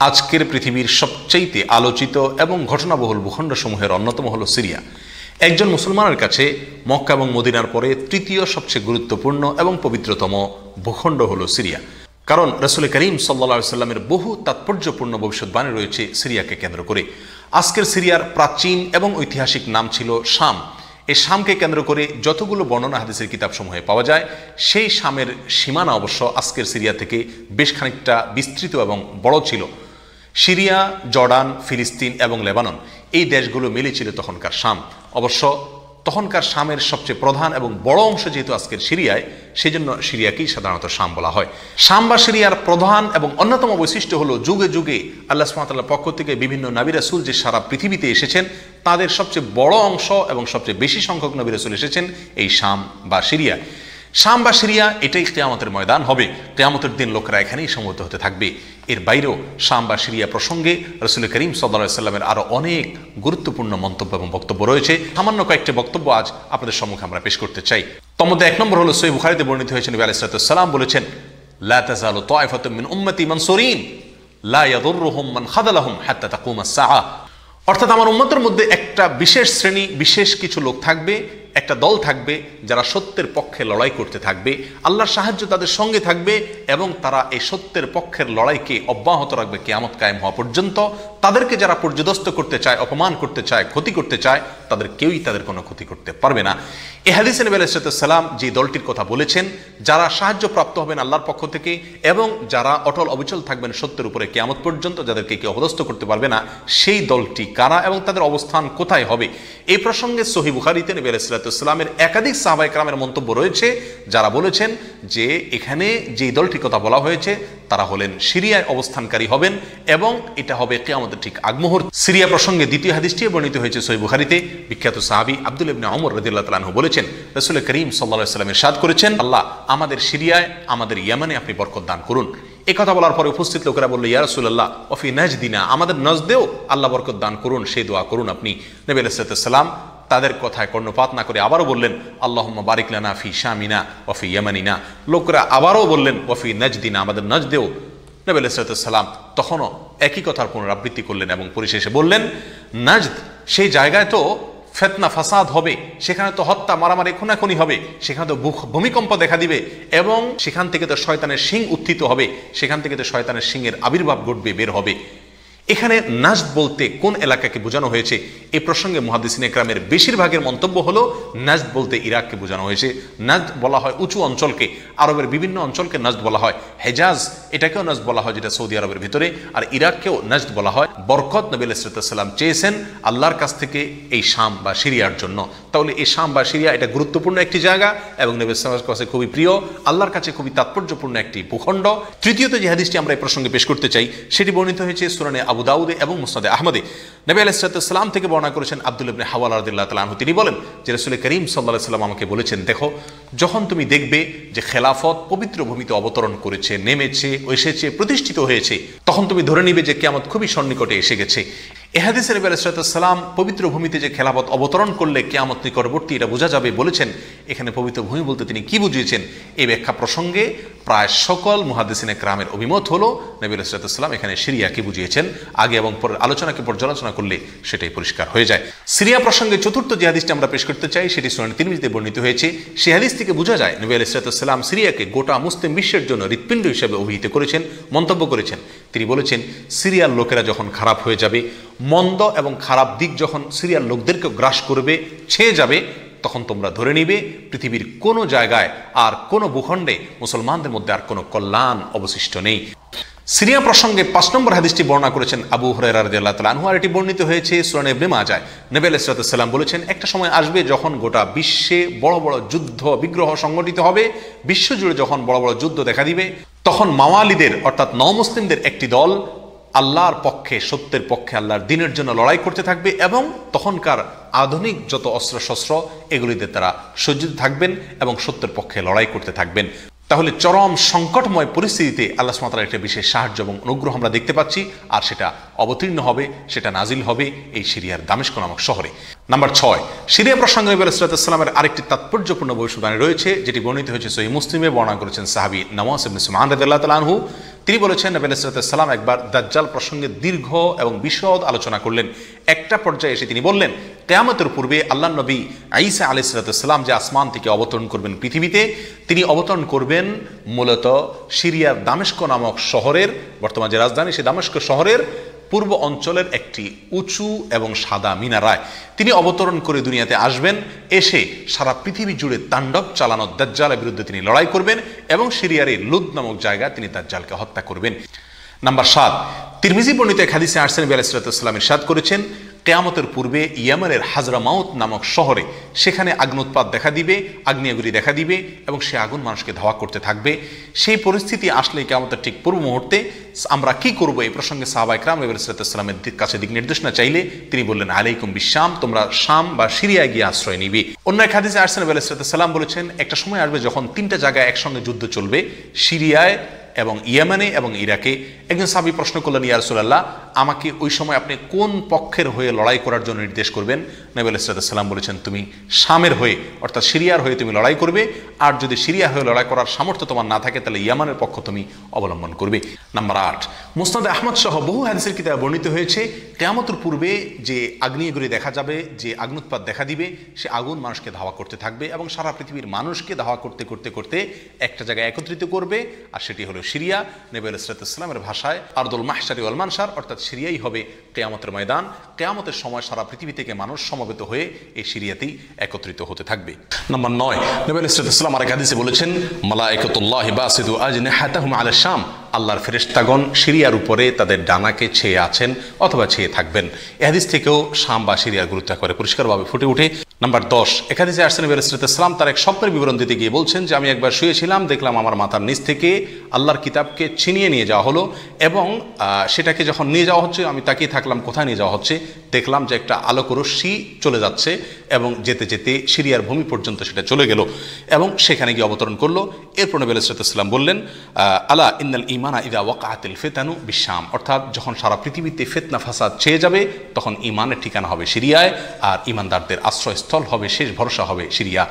আজকের পৃথিবীর সবচাইতে আলোচিত এবং ঘটনাবহুল ভূখণ্ডসমূহের অন্যতম হলো সিরিয়া। একজন মুসলমানের কাছে মক্কা এবং মদিনার পরে তৃতীয় সবচেয়ে গুরুত্বপূর্ণ এবং পবিত্রতম ভূখণ্ড হলো সিরিয়া। কারণ রাসূল করিম সাল্লাল্লাহু আলাইহি সাল্লামের বহু তাৎপর্যপূর্ণ ভবিষ্যৎবাণী রয়েছে সিরিয়াকে কেন্দ্র করে। আজকের সিরিয়ার প্রাচীন এবং ঐতিহাসিক নাম ছিল শাম। এই শামকে কেন্দ্র করে যতগুলো বর্ণনা হাদিসের কিতাবসমূহে পাওয়া যায়, সেই শামের সীমানা অবশ্য আজকের সিরিয়া থেকে বেশ খানিকটা বিস্তৃত এবং বড় ছিল। সিরিয়া, জর্ডান, ফিলিস্তিন এবং লেবানন এই দেশগুলো মিলে ছিল তখনকার শাম। অবশ্য তখনকার শামের সবচেয়ে প্রধান এবং বড় অংশ যেহেতু আজকের সিরিয়ায়, সেই জন্য সিরিয়াকেই সাধারণত শাম বলা হয়। শাম বা সিরিয়ার প্রধান এবং অন্যতম বৈশিষ্ট্য হলো যুগে যুগে আল্লাহ সুবহানাহু ওয়া তাআলার পক্ষ থেকে বিভিন্ন নবী রাসূল যে সারা পৃথিবীতে এসেছেন, তাদের সবচেয়ে বড় অংশ এবং সবচেয়ে বেশি সংখ্যক নবী রাসূল এসেছেন এই শাম বা সিরিয়া। শাম বা সিরিয়া এটাই কিয়ামতের ময়দান হবে। কিয়ামতের দিন লোকেরা এখানেই সমবেত হতে থাকবে। এর বাইরেও শাম বা সিরিয়া প্রসঙ্গে রাসূল করিম সাল্লাল্লাহু আলাইহি সাল্লামের আরও অনেক গুরুত্বপূর্ণ মন্তব্য এবং বক্তব্য রয়েছে। সামান্য কয়েকটি বক্তব্য আজ আপনাদের সম্মুখে আমরা পেশ করতে চাই। তার মধ্যে এক নম্বর হলো সহিহ বুখারীতে বর্ণিত হয়েছে, নবী আলাইহিস সালাম বলেছেন, লা তাযালু তায়ফাতুম মিন উম্মতি মানসুরিন লা ইয়াদুররুহুম মান খাযালাহুম হাত্তা তাকুমাস সাআহ। অর্থাৎ আমার উম্মতের মধ্যে একটা বিশেষ শ্রেণী, বিশেষ কিছু লোক থাকবে, একটা দল থাকবে যারা সত্যের পক্ষে লড়াই করতে থাকবে, আল্লাহর সাহায্য তাদের সঙ্গে থাকবে এবং তারা এই সত্যের পক্ষের লড়াইকে অব্যাহত রাখবে কিয়ামত কায়েম হওয়া পর্যন্ত। তাদেরকে যারা পর্যদস্ত করতে চায়, অপমান করতে চায়, ক্ষতি করতে চায়, তাদের কেউই তাদের কোনো ক্ষতি করতে পারবে না। এই হাদিসে নবী আলাইহিস সালাম যে দলটির কথা বলেছেন, যারা সাহায্য প্রাপ্ত হবেন আল্লাহর পক্ষ থেকে এবং যারা অটল অবিচল থাকবেন সত্যের উপরে কিয়ামত পর্যন্ত, যাদেরকে কেউ অপদস্থ করতে পারবে না, সেই দলটি কারা এবং তাদের অবস্থান কোথায় হবে, এই প্রসঙ্গে সহিহ বুখারীতে নবী আলাইহিস সালামের একাধিক সাহাবায়ে কেরামের মন্তব্য রয়েছে, যারা বলেছেন যে এখানে যে দলটির কথা বলা হয়েছে তারা হলেন সিরিয়ায় অবস্থানকারী হবেন এবং এটা হবে কিয়ামতের ঠিক আগ মুহূর্ত। সিরিয়া প্রসঙ্গে দ্বিতীয় হাদিসটি বর্ণিত হয়েছে সহিহ বুখারীতে। বিখ্যাত সাহাবী আব্দুল্লাহ ইবনে ওমর রাদিয়াল্লাহু তাআলা আনহু বলেছেন, রাসূল করিম সাল্লাল্লাহু আলাইহি ওয়াসাল্লাম ইরশাদ করেছেন, আল্লাহ আমাদের সিরিয়ায়, আমাদের ইয়ামানে আপনি বরকত দান করুন। এই কথা বলার পরে উপস্থিত লোকেরা বলল, ইয়া রাসূলুল্লাহ ওয়া ফি নাজদিনা, আমাদের নজদেও আল্লাহ বরকত দান করুন, সেই দোয়া করুন আপনি। নবী আলাইহিস সালাম তাদের কথায় কর্ণপাত না করে আবারও বললেন, আল্লাহুম্মা বারিক লানা ফি শামিনা ওয়া ফি ইয়ামানিনা। লোকেরা আবারও বললেন, ওয়া ফি নাজদিনা, আমাদের নজদেও। নবী আলাইহিস সালাম তখনও একই কথার পুনরাবৃত্তি করলেন এবং পরিশেষে বললেন, নাজদ সেই জায়গায় তো ফিতনা ফাসাদ হবে, সেখানে তো হত্যা, মারামারি, খুনাখুনি হবে, সেখানে তো ভূমিকম্প দেখা দিবে এবং সেখান থেকে তো শয়তানের শিং উত্থিত হবে, সেখান থেকে তো শয়তানের শিংয়ের আবির্ভাব ঘটবে, বের হবে। এখানে নাজদ বলতে কোন এলাকাকে বোঝানো হয়েছে, এই প্রসঙ্গে মুহাদ্দিসিনে কেরামের বেশিরভাগের মন্তব্য হলো নাজদ বলতে ইরাককে বোঝানো হয়েছে। নাজদ বলা হয় উঁচু অঞ্চলকে, আরবের বিভিন্ন অঞ্চলকে নাজদ বলা হয়। হেজাজ এটাকেও নাজদ বলা হয়, যেটা সৌদি আরবের ভিতরে, আর ইরাককেও নাজদ বলা হয়। বরকত নবী আলাইহিস সালাম চেয়েছেন আল্লাহর কাছ থেকে এই শাম বা সিরিয়ার জন্য। তাহলে এই শাম বা সিরিয়া এটা গুরুত্বপূর্ণ একটি জায়গা এবং নবী সাল্লাল্লাহু আলাইহি ওয়াসাল্লামের কাছে খুবই প্রিয়, আল্লাহর কাছে খুবই তাৎপর্যপূর্ণ একটি ভূখণ্ড। তৃতীয়ত যে হাদিসটি আমরা এই প্রসঙ্গে পেশ করতে চাই, সেটি বর্ণিত হয়েছে সুনানে আবু দাউদে এবং মুসনাদে আহমদে। নবী আলাইহিস সালাম থেকে বর্ণনা করেছেন আব্দুল্লাহ ইবনে হাওয়ালা রাদিয়াল্লাহু তাআলা আনহু, তিনি বলেন যে রাসূল করিম সাল্লাল্লাহু আলাইহি ওয়াসাল্লাম আমাকে বলেছেন, দেখো যখন তুমি দেখবে যে খেলাফত পবিত্র ভূমিতে অবতরণ করেছে, নেমেছে, এসেছে, প্রতিষ্ঠিত হয়েছে, তখন তুমি ধরে নিবে যে কিয়ামত খুবই সন্নিকটে এসে গেছে। এ হাদিসে নবী আলাইহিস সালাম পবিত্র ভূমিতে যে খেলাফত অবতরণ করলে কিয়ামত নিকটবর্তী এটা বোঝা যাবে বলেছেন। এখানে পবিত্র ভূমি বলতে তিনি কি বুঝিয়েছেন, এই ব্যাখ্যা প্রসঙ্গে প্রায় সকল মুহাদ্দিসিনে কেরামের অভিমত হলো নবী আলাইহিস সালাম এখানে সিরিয়াকে বুঝিয়েছেন। আগে এবং পরের আলোচনাকে পর্যালোচনা করলে সেটাই পরিষ্কার হয়ে যায়। সিরিয়া প্রসঙ্গে চতুর্থ যে হাদিসটি আমরা পেশ করতে চাই, সেটি সুনান তিরমিজিতে বর্ণিত হয়েছে। সেই হাদিস থেকে বোঝা যায় নবী আলাইহিস সালাম সিরিয়াকে গোটা মুসলিম বিশ্বের জন্য হৃৎপিণ্ড হিসেবে অভিহিত করেছেন, মন্তব্য করেছেন। তিনি বলেছেন, সিরিয়ার লোকেরা যখন খারাপ হয়ে যাবে, মন্দ এবং খারাপ দিক যখন সিরিয়ার লোকদেরকে গ্রাস করবে, ছেয়ে যাবে, তখন তোমরা ধরে নিবে পৃথিবীর কোনো জায়গায় আর কোনো ভূখণ্ডে মুসলমানদের মধ্যে আর কোনো কল্যাণ অবশিষ্ট নেই। সিরিয়া প্রসঙ্গে ৫ নম্বর হাদিসটি বর্ণনা করেছেন আবু হুরায়রা রাদিয়াল্লাহু তাআলা আনহু, আর এটি বর্ণিত হয়েছে সুনানে ইবনে মাজাহ। নবী আলাইহিস সালাম বলেছেন, একটা সময় আসবে যখন গোটা বিশ্বে বড় বড় যুদ্ধ বিগ্রহ সংগঠিত হবে, বিশ্বজুড়ে যখন বড় বড় যুদ্ধ দেখা দিবে, তখন মাওয়ালিদের অর্থাৎ নওমুসলিমদের একটি দল আল্লাহর পক্ষে, সত্যের পক্ষে, আল্লাহর দ্বীনের জন্য লড়াই করতে থাকবে এবং তখনকার আধুনিক যত অস্ত্রশস্ত্র এগুলিতে তারা সজ্জিত থাকবেন এবং সত্যের পক্ষে লড়াই করতে থাকবেন। তাহলে চরম সংকটময় পরিস্থিতিতে আল্লাহ সুবহানাহু ওয়া তাআলার একটা বিশেষ সাহায্য এবং অনুগ্রহ আমরা দেখতে পাচ্ছি, আর সেটা অবতীর্ণ হবে, সেটা নাজিল হবে এই সিরিয়ার দামেস্ক নামক শহরে। নাম্বার 6, সিরিয়া প্রসঙ্গে নবী আলাইহিস সালামের আরেকটি তাৎপর্যপূর্ণ ভবিষ্যদ্বাণী রয়েছে, যেটি বর্ণিত হয়েছে সহিহ মুসলিমে। বর্ণনা করেছেন সাহাবী নওয়াস ইবনে সুমআন রাদিয়াল্লাহু তাআলা আনহু। তিনি বলেছেন, নবী আলাইহিস সালাম একবার দাজ্জাল প্রসঙ্গে দীর্ঘ এবং বিশদ আলোচনা করলেন। একটা পর্যায়ে এসে তিনি বললেন, কিয়ামতের পূর্বে আল্লাহর নবী ঈসা আলাইহিস সালাম যে আসমান থেকে অবতরণ করবেন পৃথিবীতে, তিনি অবতরণ করবেন মূলত সিরিয়ার দামেস্ক নামক শহরের, বর্তমান যে রাজধানী সেই দামেস্ক শহরের পূর্ব অঞ্চলের একটি উঁচু এবং সাদা মিনারায় তিনি অবতরণ করে দুনিয়াতে আসবেন। এসে সারা পৃথিবী জুড়ে তাণ্ডব চালানো দাজ্জালের বিরুদ্ধে তিনি লড়াই করবেন এবং সিরিয়ার এই লুদ নামক জায়গায় তিনি দাজ্জালকে হত্যা করবেন। নাম্বার 7, তিরমিজি বর্ণিত এক হাদিসে আসছেন নবী আলাইহিস সালাম ইরশাদ করেছেন, কিয়ামতের পূর্বে ইয়েমেনের হাজরামাউত নামক শহরে সেখানে আগ্নোৎপাত দেখা দিবে, আগ্নেয়গিরি দেখা দিবে এবং সে আগুন মানুষকে ধাওয়া করতে থাকবে। সেই পরিস্থিতি আসলে কিয়ামতের ঠিক পূর্ব মুহূর্তে আমরা কি করব, এই প্রসঙ্গে সাহাবা ইকরাম নবী আলাইহিস সালামের কাছে দিক নির্দেশনা চাইলে তিনি বললেন, আলাইকুম বিশাম, তোমরা শাম বা সিরিয়ায় গিয়ে আশ্রয় নিবে। অন্য এক হাদিসে আসছেন নবী আলাইহিস সালাম বলেছেন, একটা সময় আসবে যখন 3টা জায়গায় একসঙ্গে যুদ্ধ চলবে, সিরিয়ায় এবং ইয়েমেনে এবং ইরাকে। একজন সাহাবী প্রশ্ন করলেন, ইয়া রাসূলুল্লাহ, আমাকে ওই সময় আপনি কোন পক্ষের হয়ে লড়াই করার জন্য নির্দেশ করবেন? নবী আলাইহিস সালাম বলেছেন, তুমি শামের হয়ে অর্থাৎ সিরিয়ার হয়ে তুমি লড়াই করবে, আর যদি সিরিয়া হয়ে লড়াই করার সামর্থ্য তোমার না থাকে তাহলে ইয়েমেনের পক্ষ তুমি অবলম্বন করবে। নাম্বার 8, মুসনাদ আহমদ সহ বহু হাদিসের কিতাবে বর্ণিত হয়েছে, কিয়ামতের পূর্বে যে আগ্নেয়গিরি দেখা যাবে, যে আগ্নোৎপাত দেখা দিবে, সে আগুন মানুষকে ধাওয়া করতে থাকবে এবং সারা পৃথিবীর মানুষকে ধাওয়া করতে করতে করতে একটা জায়গায় একত্রিত করবে, আর সেটি হলো সিরিয়া। নবী আলাইহিস সালামের ভাষায় আরদুল মাহশারি ওয়াল মানশার, অর্থাৎ সিরিয়াই হবে কিয়ামতের ময়দান। কিয়ামতের সময় সারা পৃথিবী থেকে মানুষ সমবেত হয়ে এই সিরিয়াতেই একত্রিত হতে থাকবে। নাম্বার 9, নবী আলাইহিস সালাম আরেক হাদিসে বলেছেন, মালায়েকাতুল্লাহি বাসিতু আজনিহাতাহুম আলা শাম, আল্লাহর ফেরেশতাগণ সিরিয়ার উপরে তাদের ডানাকে ছেয়ে আছেন অথবা ছেয়ে থাকবেন। এই হাদিস থেকেও শাম বা সিরিয়ার গুরুত্ব একেবারে পরিষ্কারভাবে ফুটে ওঠে। নাম্বার 10, এক হাদিসে আসছেন নবী আলাইহিস সালাম তার এক স্বপ্নের বিবরণ দিতে গিয়ে বলছেন যে, আমি একবার শুয়েছিলাম, দেখলাম আমার মাথার নিচ থেকে আল্লাহর কিতাবকে ছিনিয়ে নিয়ে যাওয়া হলো এবং সেটাকে যখন নিয়ে যাওয়া হচ্ছে আমি তাকিয়ে থাকলাম কোথায় নিয়ে যাওয়া হচ্ছে। দেখলাম যে একটা আলোক রশ্মি চলে যাচ্ছে এবং যেতে যেতে সিরিয়ার ভূমি পর্যন্ত সেটা চলে গেল এবং সেখানে গিয়ে অবতরণ করলো। এরপর নবী আলাইহিস সালাম বললেন, আলা ইন্নাল ঈমানা ইযা ওয়াকাআতিল ফিতানু বিশাম, অর্থাৎ যখন সারা পৃথিবীতে ফিতনা ফাসাদ ছেয়ে যাবে তখন ঈমানের ঠিকানা হবে সিরিয়ায়, আর ঈমানদারদের আশ্রয়স্থল হবে, শেষ ভরসা হবে সিরিয়া।